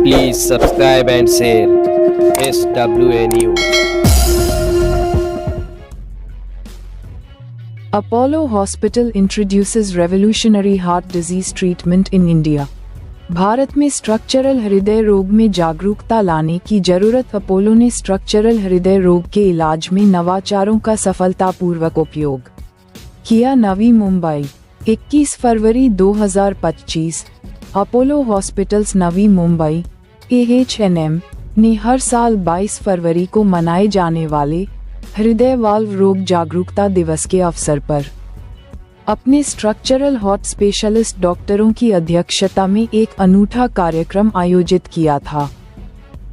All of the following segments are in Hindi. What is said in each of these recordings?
Please subscribe and share SWNU. Apollo Hospital introduces revolutionary heart disease treatment in India. Bharat में स्ट्रक्चरल हृदय रोग में जागरूकता लाने की जरूरत। अपोलो ने स्ट्रक्चरल हृदय रोग के इलाज में नवाचारों का सफलतापूर्वक उपयोग किया। नवी मुंबई 21 फरवरी 2025। Apollo hospitals Navi Mumbai AHNM ने हर साल 22 फरवरी को मनाए जाने वाले हृदय वाल्व रोग जागरूकता दिवस के अवसर पर अपने स्ट्रक्चरल हार्ट स्पेशलिस्ट डॉक्टरों की अध्यक्षता में एक अनूठा कार्यक्रम आयोजित किया था।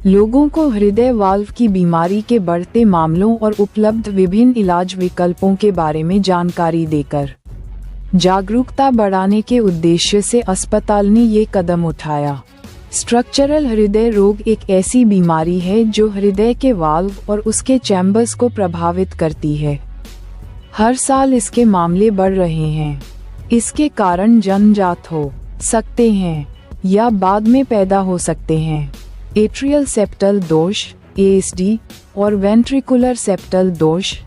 लोगों को हृदय वाल्व की बीमारी के बढ़ते मामलों और उपलब्ध विभिन्न इलाज विकल्पों के बारे में जानकारी देकर जागरूकता बढ़ाने के उद्देश्य से अस्पताल ने ये कदम उठाया। स्ट्रक्चरल हृदय रोग एक ऐसी बीमारी है जो हृदय के वाल्व और उसके चैम्बर्स को प्रभावित करती है। हर साल इसके मामले बढ़ रहे हैं। इसके कारण जन्मजात हो सकते हैं या बाद में पैदा हो सकते हैं। एट्रियल सेप्टल दोष ASD और वेंट्रिकुलर सेप्टल दोष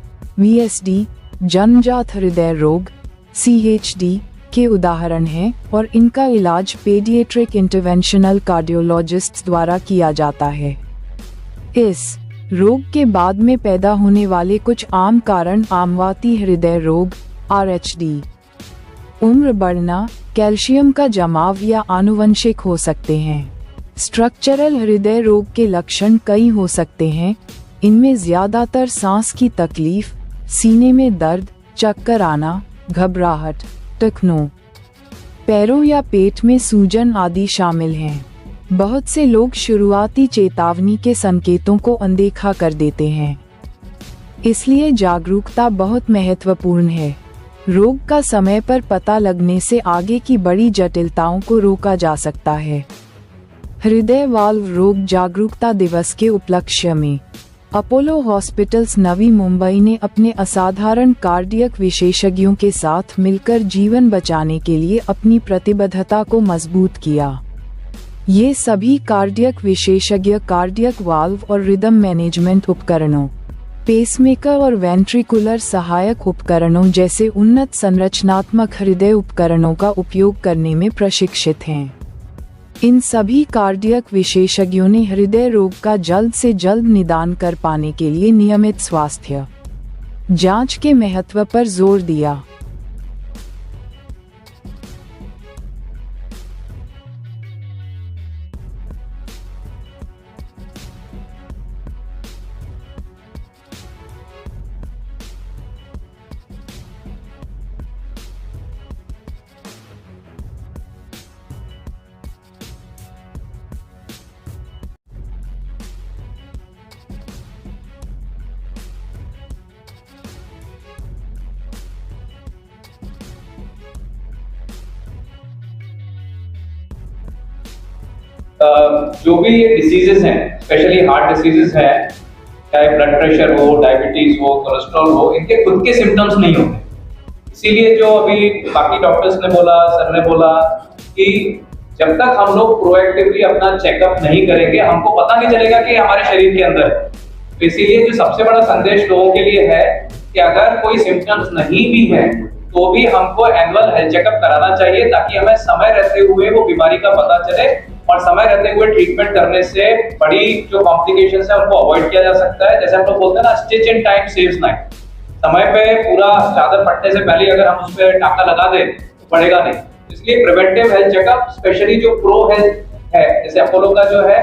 VSD जन्मजात हृदय रोग CHD के उदाहरण हैं और इनका इलाज पेडियाट्रिक इंटरवेंशनल कार्डियोलॉजिस्ट्स द्वारा किया जाता है। इस रोग के बाद में पैदा होने वाले कुछ आम कारण आमवाती हृदय रोग RHD, उम्र बढ़ना, कैल्शियम का जमाव या आनुवंशिक हो सकते हैं। स्ट्रक्चरल हृदय रोग के लक्षण कई हो सकते हैं। इनमें ज्यादातर सांस की तकलीफ, सीने में दर्द, चक्कर आना, घबराहट, टखनों, पैरों या पेट में सूजन आदि शामिल हैं। बहुत से लोग शुरुआती चेतावनी के संकेतों को अनदेखा कर देते हैं, इसलिए जागरूकता बहुत महत्वपूर्ण है। रोग का समय पर पता लगने से आगे की बड़ी जटिलताओं को रोका जा सकता है। हृदय वाल्व रोग जागरूकता दिवस के उपलक्ष्य में अपोलो हॉस्पिटल्स नवी मुंबई ने अपने असाधारण कार्डियक विशेषज्ञों के साथ मिलकर जीवन बचाने के लिए अपनी प्रतिबद्धता को मजबूत किया। ये सभी कार्डियक विशेषज्ञ कार्डियक वाल्व और रिदम मैनेजमेंट उपकरणों, पेसमेकर और वेंट्रिकुलर सहायक उपकरणों जैसे उन्नत संरचनात्मक हृदय उपकरणों का उपयोग करने में प्रशिक्षित हैं। इन सभी कार्डियक विशेषज्ञों ने हृदय रोग का जल्द से जल्द निदान कर पाने के लिए नियमित स्वास्थ्य जांच के महत्व पर जोर दिया। जो भी ये डिसीजेस हैं, स्पेशली हार्ट डिसीजेस हैं, चाहे ब्लड प्रेशर हो, डायबिटीज हो, कोलेस्ट्रॉल हो, इनके खुद के सिम्टम्स नहीं होते। इसीलिए जो अभी बाकी डॉक्टर्स ने बोला, सर ने बोला कि जब तक हम लोग प्रोएक्टिवली अपना चेकअप नहीं करेंगे, हमको पता नहीं चलेगा कि हमारे शरीर के अंदर है। तो इसीलिए जो सबसे बड़ा संदेश लोगों के लिए है कि अगर कोई सिम्टम्स नहीं भी है तो भी हमको एनुअल हेल्थ चेकअप कराना चाहिए, ताकि हमें समय रहते हुए वो बीमारी का पता चले और समय रहते हुए ट्रीटमेंट करने से बड़ी जो कॉम्प्लिकेशंस है उनको अवॉइड किया जा सकता है। जैसे हम लोग बोलते हैं ना, stitch in time saves knife. समय पे पूरा चादर फटने से पहले अगर हम उस पर टाका लगा दें तो पड़ेगा नहीं। इसलिए प्रिवेंटिव हेल्थ चेकअप, स्पेशली जो प्रो हेल्थ है, जैसे अपोलो का जो है,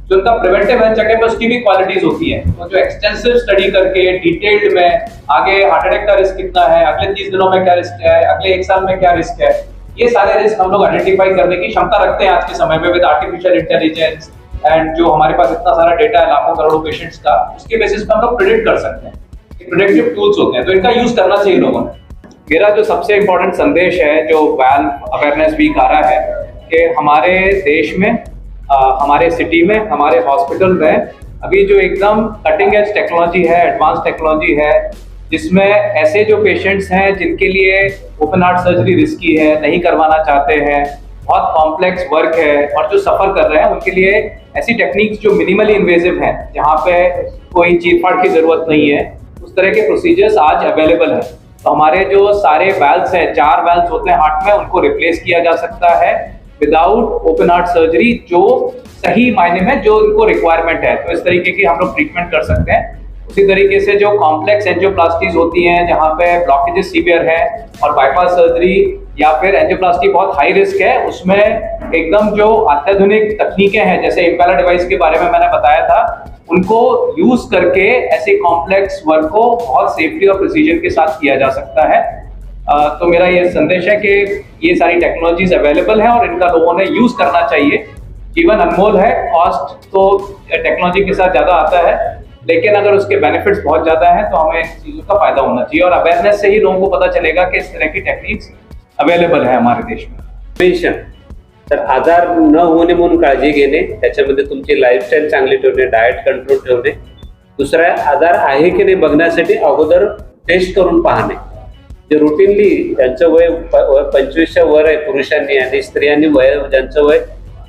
जो उनका प्रिवेंटिव हेल्थ चेकअप है, उसकी भी क्वालिटीज होती है। तो जो एक्सटेंसिव स्टडी करके डिटेल्ड में आगे हार्ट अटैक का रिस्क कितना है, अगले 30 दिनों में क्या रिस्क है, अगले 1 साल में क्या रिस्क है, ये सारे रिस्क हम लोग आइडेंटिफाई करने की क्षमता रखते हैं आज के समय में विद आर्टिफिशियल इंटेलिजेंस एंड जो हमारे पास इतना सारा डेटा है लाखों करोड़ों पेशेंट्स का, उसके बेसिस पे हम लोग प्रेडिक्ट कर सकते हैं। प्रेडिक्टिव टूल्स होते हैं, तो इनका यूज करना चाहिए लोगों ने। मेरा जो सबसे इम्पोर्टेंट संदेश है, जो वाल्व अवेयरनेस वीक आ रहा है, कि हमारे देश में, हमारे सिटी में, हमारे हॉस्पिटल में अभी जो एकदम कटिंग एज टेक्नोलॉजी है, एडवांस टेक्नोलॉजी है, जिसमें ऐसे जो पेशेंट्स हैं जिनके लिए ओपन हार्ट सर्जरी रिस्की है, नहीं करवाना चाहते हैं, बहुत कॉम्प्लेक्स वर्क है और जो सफ़र कर रहे हैं उनके लिए ऐसी टेक्निक्स जो मिनिमली इन्वेजिव हैं, जहाँ पे कोई चीरफाड़ की ज़रूरत नहीं है, उस तरह के प्रोसीजर्स आज अवेलेबल हैं। तो हमारे जो सारे वैल्व्स हैं, 4 वैल्व्स होते हैं हार्ट में, उनको रिप्लेस किया जा सकता है विदाउट ओपन हार्ट सर्जरी, जो सही मायने में जो इनको रिक्वायरमेंट है। तो इस तरीके की हम लोग ट्रीटमेंट कर सकते हैं। उसी तरीके से जो कॉम्प्लेक्स एंजियोप्लास्टीज होती हैं, जहाँ पे ब्लॉकेजेस सीवियर है और बाईपास सर्जरी या फिर एंजियोप्लास्टी बहुत हाई रिस्क है, उसमें एकदम जो अत्याधुनिक तकनीकें हैं, जैसे इम्पेलर डिवाइस के बारे में मैंने बताया था, उनको यूज करके ऐसे कॉम्प्लेक्स वर्क को बहुत सेफ्टी और प्रिसीजन के साथ किया जा सकता है। तो मेरा ये संदेश है कि ये सारी टेक्नोलॉजीज अवेलेबल हैं और इनका लोगों ने यूज करना चाहिए। जीवन अनमोल है, कॉस्ट तो टेक्नोलॉजी के साथ ज्यादा आता है, लेकिन अगर उसके बेनिफिट्स बहुत ज्यादा हैं तो हमें इन चीजों का फायदा होना चाहिए और अवेयरनेस से ही लोगों को पता चलेगा कि इस तरह की टेक्निक्स अवेलेबल है हमारे देश में। पेन्शन तर आजार न होणे म्हणून काळजी घेणे, त्याच्यामध्ये तुमची लाईफस्टाईल चांगली ठेवणे, डाएट कंट्रोल ठेवणे, दुसरा आजार आहे की नाही बघण्यासाठी अगोदर टेस्ट करून पाहणे। जे रुटीनली ज्यांचं वय 25च्या वर आहे पुरुषांनी आणि स्त्रियांनी वय ज्यांचं वय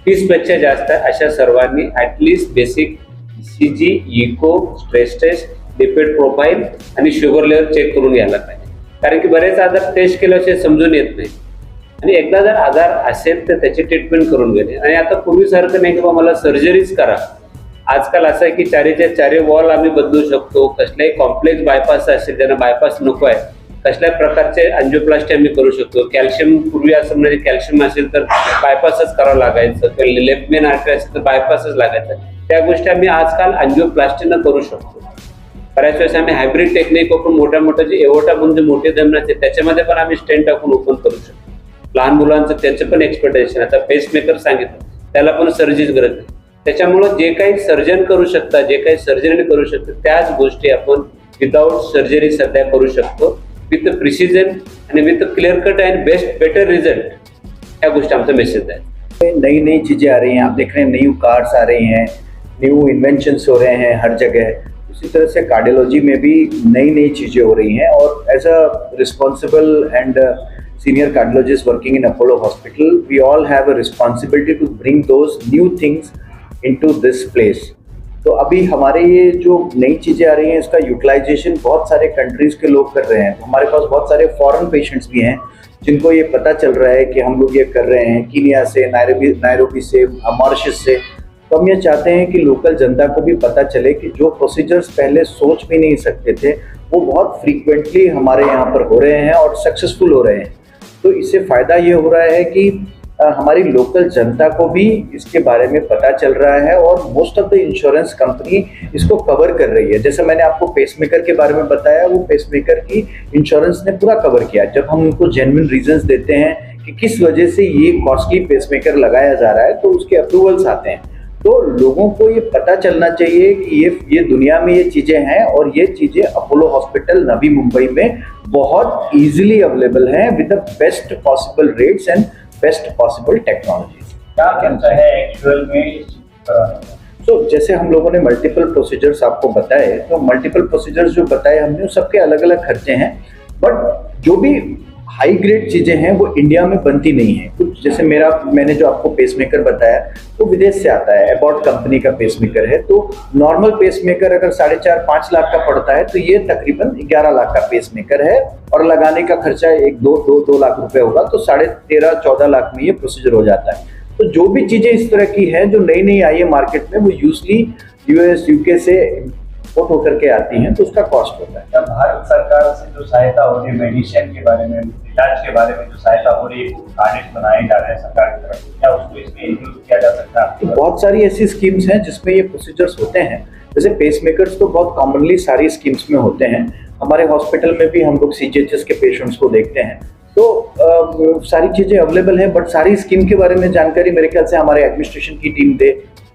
30 पेक्षा जास्त आहे, अशा सर्वांनी at least basic ECG, echo, stress test, lipid profile आणि शुगर लेवल चेक करून घ्यायला पाहिजे। कारण की बरेच आजार टेस्ट केल्याशिवाय समजून येत नाही आणि एकदा जर आजार असेल तर त्याची ट्रीटमेंट करून घेणे। आणि आता पूर्वीसारखं नाही की बाबा मला सर्जरीच करा। आजकाल असं आहे की चारीच्या चारी वॉल आम्ही बदलू शकतो। कसल्याही कॉम्प्लेक्स बायपास असेल, ज्यांना बायपास नको आहे, कसल्याही प्रकारचे अँजिओप्लास्टी आम्ही करू शकतो। कॅल्शियम पूर्वी असं म्हणजे कॅल्शियम असेल तर बायपासच करावं लागायचं, लेफ्ट मेन आर्टरी असेल तर बायपासच लागायचं। त्या गोष्टी आम्ही आजकाल अँजिओप्लास्टीनं करू शकतो। बऱ्याच वेळेस आम्ही हायब्रिड टेक्निक वापरून मोठ्या मोठ्या जे एओर्टा म्हणून जे मोठे धमनी असते त्याच्यामध्ये पण आम्ही स्टेंट टाकून ओपन करू शकतो। लहान मुलांचं त्याचं पण एक्सपर्टायझेशन, आता पेसमेकर सांगितलं त्याला पण सर्जरीची गरज नाही। त्याच्यामुळं जे काही सर्जन करू शकतात, जे काही सर्जरी करू शकतात, त्याच गोष्टी आपण विदाउट सर्जरी सध्या करू शकतो विथ प्रिसिजन आणि with clear cut and better result. या गोष्टी आमचा मेसेज आहे। नई नई चीज़ें आ रही हैं, आप देख रहे हैं न्यू कार्स आ रही हैं, न्यू इन्वेंशंस हो रहे हैं हर जगह। उसी तरह से कार्डियोलॉजी में भी नई नई चीज़ें हो रही हैं और as a responsible and senior cardiologist working in Apollo hospital, we all have a responsibility to bring those new things into this place. तो अभी हमारे ये जो नई चीज़ें आ रही हैं इसका यूटिलाइजेशन बहुत सारे कंट्रीज़ के लोग कर रहे हैं। हमारे पास बहुत सारे फॉरेन पेशेंट्स भी हैं जिनको ये पता चल रहा है कि हम लोग ये कर रहे हैं, कीनिया से, नायरोबी से, मॉरिशस से। तो हम ये चाहते हैं कि लोकल जनता को भी पता चले कि जो प्रोसीजर्स पहले सोच भी नहीं सकते थे वो बहुत फ्रीक्वेंटली हमारे यहाँ पर हो रहे हैं और सक्सेसफुल हो रहे हैं। तो इससे फ़ायदा ये हो रहा है कि हमारी लोकल जनता को भी इसके बारे में पता चल रहा है और most of the insurance company इसको कवर कर रही है। जैसे मैंने आपको पेसमेकर के बारे में बताया, वो पेसमेकर की इंश्योरेंस ने पूरा कवर किया। जब हम उनको जेन्युइन रीजंस देते हैं कि किस वजह से ये कॉस्टली पेसमेकर लगाया जा रहा है, तो उसके अप्रूवल्स आते हैं। तो लोगों को ये पता चलना चाहिए कि ये दुनिया में ये चीज़ें हैं और ये चीज़ें अपोलो हॉस्पिटल नवी मुंबई में बहुत ईजिली अवेलेबल हैं with the best possible rates and best possible technologies. क्या कहता है एक्चुअल में? तो जैसे हम लोगों ने मल्टीपल प्रोसीजर्स आपको बताए, तो मल्टीपल प्रोसीजर्स जो बताए हमने सबके अलग अलग खर्चे हैं, बट जो भी हाई ग्रेड चीज़ें हैं वो इंडिया में बनती नहीं है। कुछ जैसे मैंने जो आपको पेसमेकर बताया तो विदेश से आता है, एबॉट कंपनी का पेसमेकर है। तो नॉर्मल पेसमेकर अगर 4.5-5 लाख का पड़ता है तो ये तकरीबन 11 लाख का पेसमेकर है और लगाने का खर्चा 2 लाख रुपए होगा, तो 13.5-14 लाख में ये प्रोसीजर हो जाता है। तो जो भी चीज़ें इस तरह की हैं जो नई नई आई है मार्केट में, वो यूजली US UK से इम्पोर्ट होकर के आती हैं, तो उसका कॉस्ट होता है। जब भारत सरकार से जो सहायता हो रही है मेडिसिन के बारे में, इलाज के बारे में जो सहायता हो रही है, कार्ड बनाए जा रहे हैं सरकार की तरफ, क्या उसको इसमें इंक्लूड किया जा सकता है? तो बहुत सारी ऐसी स्कीम्स हैं जिसमें ये प्रोसीजर्स होते हैं। जैसे पेसमेकर्स तो बहुत कॉमनली सारी स्कीम्स में होते हैं। हमारे हॉस्पिटल में भी हम लोग CGHS के पेशेंट्स को देखते हैं। तो सारी चीज़ें अवेलेबल हैं, बट सारी स्कीम के बारे में जानकारी मेरे ख्याल से हमारे एडमिनिस्ट्रेशन की टीम दे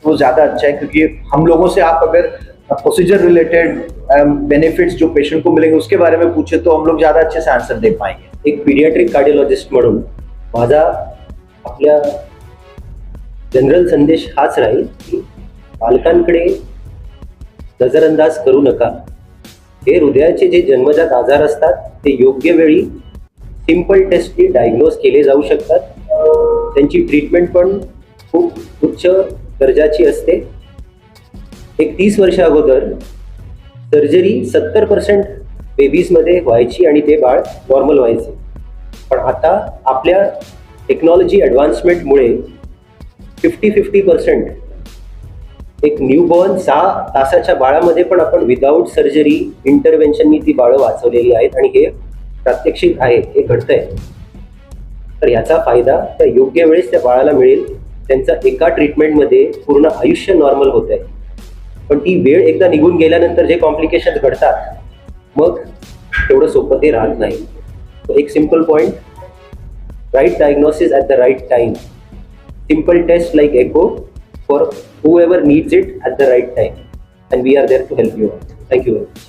वो ज़्यादा अच्छा है, क्योंकि हम लोगों से आप अगर प्रोसीजर रिलेटेड बेनिफिट्स जो पेशेंट को मिलेंगे उसके बारे में पूछे तो हम लोग ज़्यादा अच्छे से आंसर दे पाएंगे। एक पीडियाट्रिक कार्डियोलॉजिस्ट म्हणून माझा आपल्या जनरल संदेश हाच राहील की पालकांकडे नजरअंदाज करू नका। हे हृदयाचे जे जन्मजात आजार असतात ते योग्य वेळी सिंपल टेस्टनी डायग्नोज केले जाऊ शकतात। त्यांची ट्रीटमेंट पण खूप उच्च दर्जाची असते. एक 30 वर्ष अगोदर सर्जरी 70% बेबीजमध्ये व्हायची आणि ते बाळ नॉर्मल व्हायचे. पण आता आपल्या टेक्नॉलॉजी ॲडव्हान्समेंटमुळे 50% एक न्यूबॉर्न 6 तासाच्या बाळामध्ये पण आपण विदाऊट सर्जरी इंटरव्हेन्शननी ती बाळं वाचवलेली आहेत आणि हे प्रात्यक्षिक आहे, हे घडतंय. तर याचा फायदा त्या योग्य वेळेस त्या बाळाला मिळेल. त्यांचा एका ट्रीटमेंटमध्ये पूर्ण आयुष्य नॉर्मल होत आहे. पण ती वेळ एकदा निघून गेल्यानंतर जे कॉम्प्लिकेशन घडतात मग तेवढं सोपं ते राहत नाही. एक simple point, right diagnosis at the right time. Simple test like echo for whoever needs it at the right time, and we are there to help you out. Thank you very much.